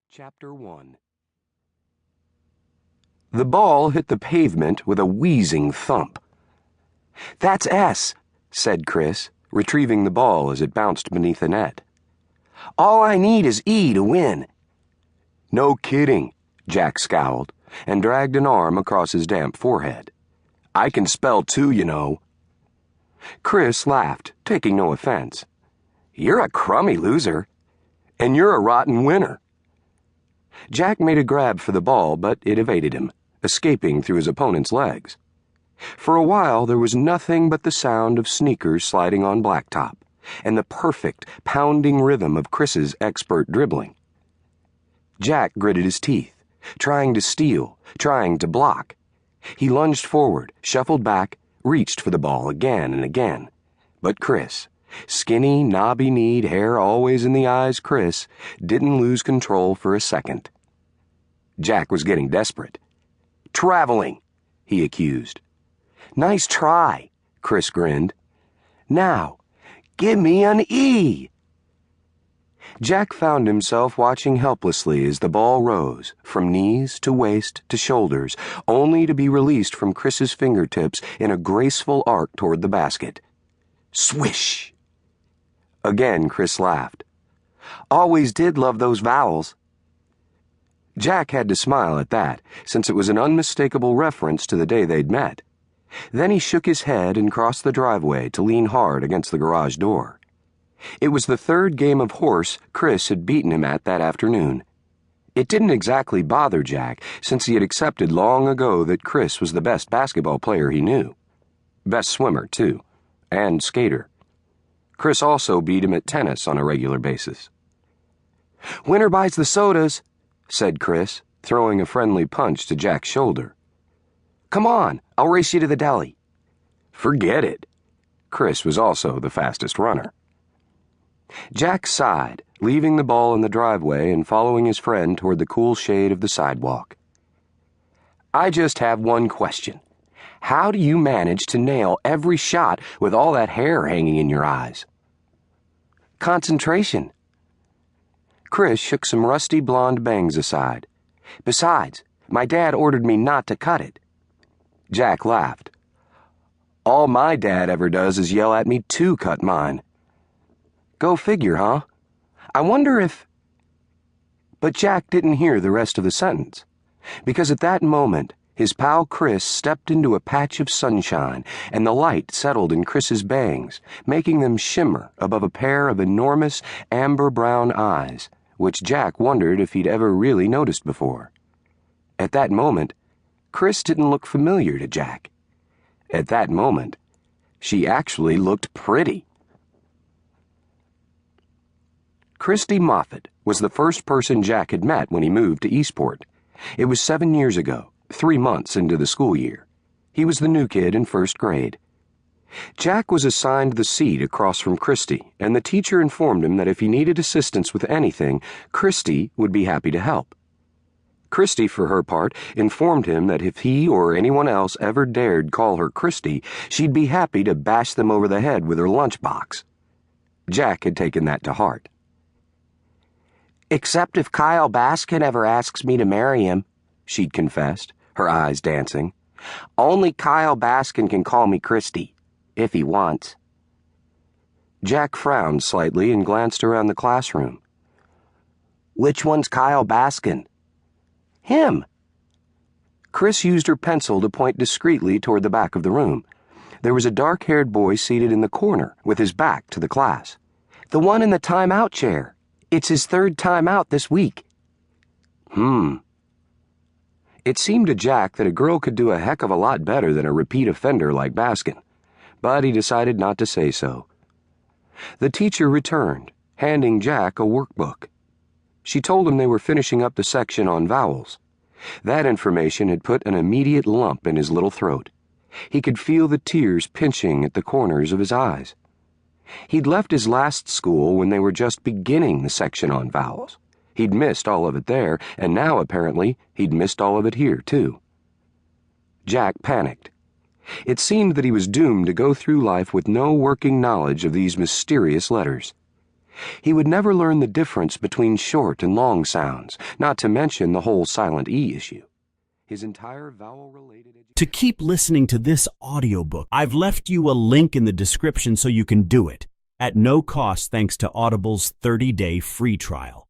Chapter 1. The ball hit the pavement with a wheezing thump. "That's S," said Chris, retrieving the ball as it bounced beneath the net. "All I need is E to win." "No kidding," Jack scowled and dragged an arm across his damp forehead. "I can spell too, you know." Chris laughed, taking no offense. "You're a crummy loser. And you're a rotten winner." Jack made a grab for the ball, but it evaded him, escaping through his opponent's legs. For a while, there was nothing but the sound of sneakers sliding on blacktop and the perfect, pounding rhythm of Chris's expert dribbling. Jack gritted his teeth, trying to steal, trying to block. He lunged forward, shuffled back, reached for the ball again and again. But Chris, skinny, knobby-kneed, hair always in the eyes Chris, didn't lose control for a second. Jack was getting desperate. "Traveling," he accused. "Nice try," Chris grinned. "Now, give me an E." Jack found himself watching helplessly as the ball rose, from knees to waist to shoulders, only to be released from Chris's fingertips in a graceful arc toward the basket. Swish! Again, Chris laughed. "Always did love those vowels." Jack had to smile at that, since it was an unmistakable reference to the day they'd met. Then he shook his head and crossed the driveway to lean hard against the garage door. It was the third game of horse Chris had beaten him at that afternoon. It didn't exactly bother Jack, since he had accepted long ago that Chris was the best basketball player he knew. Best swimmer, too, and skater. Chris also beat him at tennis on a regular basis. "Winner buys the sodas," said Chris, throwing a friendly punch to Jack's shoulder. "Come on, I'll race you to the deli." "Forget it." Chris was also the fastest runner. Jack sighed, leaving the ball in the driveway and following his friend toward the cool shade of the sidewalk. "I just have one question. How do you manage to nail every shot with all that hair hanging in your eyes?" "Concentration." Chris shook some rusty blonde bangs aside. "Besides, my dad ordered me not to cut it." Jack laughed. "All my dad ever does is yell at me to cut mine." "Go figure, huh? I wonder if—" But Jack didn't hear the rest of the sentence, because at that moment, his pal Chris stepped into a patch of sunshine, and the light settled in Chris's bangs, making them shimmer above a pair of enormous amber-brown eyes, which Jack wondered if he'd ever really noticed before. At that moment, Chris didn't look familiar to Jack. At that moment, she actually looked pretty. Christy Moffett was the first person Jack had met when he moved to Eastport. It was 7 years ago, 3 months into the school year. He was the new kid in first grade. Jack was assigned the seat across from Christy, and the teacher informed him that if he needed assistance with anything, Christy would be happy to help. Christy, for her part, informed him that if he or anyone else ever dared call her Christy, she'd be happy to bash them over the head with her lunchbox. Jack had taken that to heart. "Except if Kyle Baskin ever asks me to marry him," she'd confessed, her eyes dancing. "Only Kyle Baskin can call me Christy, if he wants." Jack frowned slightly and glanced around the classroom. "Which one's Kyle Baskin?" "Him." Chris used her pencil to point discreetly toward the back of the room. There was a dark-haired boy seated in the corner, with his back to the class. "The one in the timeout chair. It's his 3rd timeout this week." It seemed to Jack that a girl could do a heck of a lot better than a repeat offender like Baskin, but he decided not to say so. The teacher returned, handing Jack a workbook. She told him they were finishing up the section on vowels. That information had put an immediate lump in his little throat. He could feel the tears pinching at the corners of his eyes. He'd left his last school when they were just beginning the section on vowels. He'd missed all of it there, and now, apparently, he'd missed all of it here, too. Jack panicked. It seemed that he was doomed to go through life with no working knowledge of these mysterious letters. He would never learn the difference between short and long sounds, not to mention the whole silent E issue. His entire vowel-related... To keep listening to this audiobook, I've left you a link in the description so you can do it, at no cost thanks to Audible's 30-day free trial.